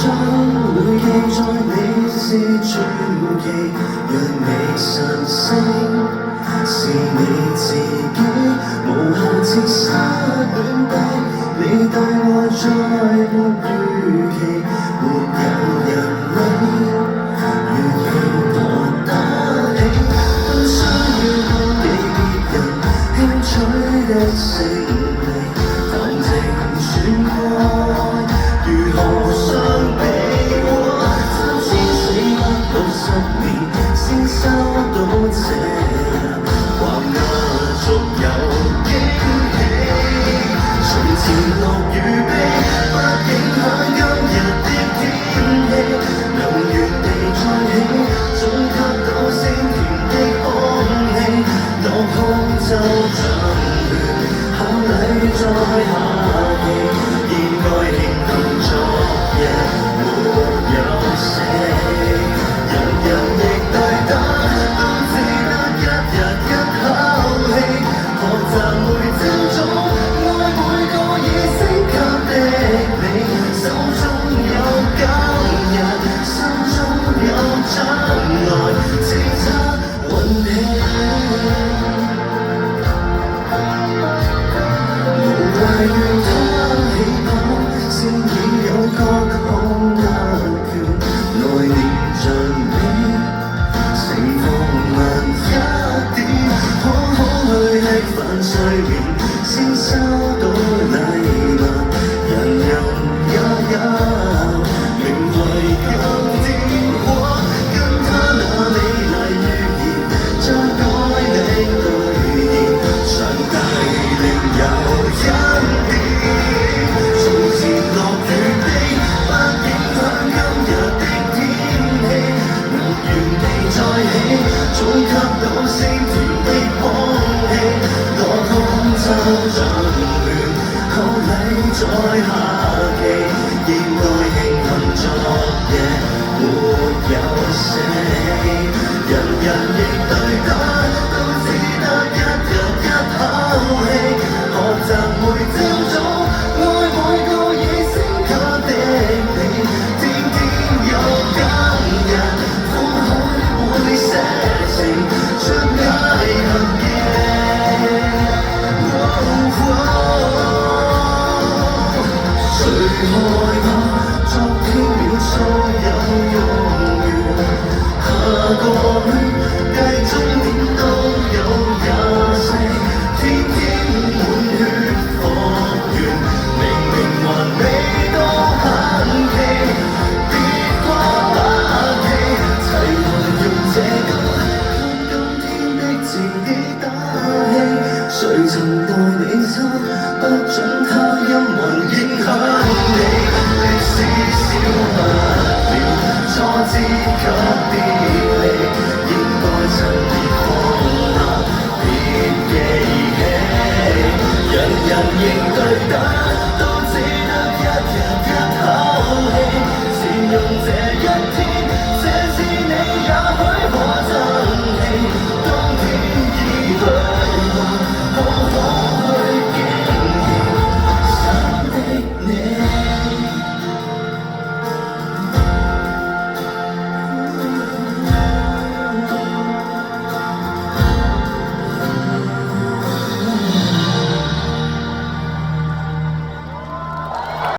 將會記在你是傳奇，讓你神聖是你自己，無限次失戀的你對我再沒預期，沒有人理，願意我得起，不需要多記別人輕取的勝利，談情說愛如何相比過3千死不到10年先收到這話壓軸有驚喜，從前樂與悲不影響今日的天氣，能原地再起總吸到鮮甜的空氣，落空就像亂口禮在下期，應該慶幸昨日沒有死，人人亦對等都只得一日一口氣，學習每朝早愛每個已升級的你，手中有今日，心中有將來，只差運氣。無謂願他起跑，先已有各項特權，來年像你，情況難一點，可去吃飯睡眠，先收到禮物，人人也有名為舊電話，跟他那美麗預言，將該你兌現，上帝另有恩典，從前樂與悲不影響今日的天氣，能原地再起總吸到鮮甜的空氣，落空就像亂口禮在下期，應該慶幸昨夜沒有死，人人亦對等都只得一日一口氣，學習每朝早愛每個已升級的你，天天有今日，苦海會寫情出愛恨夜，誰害怕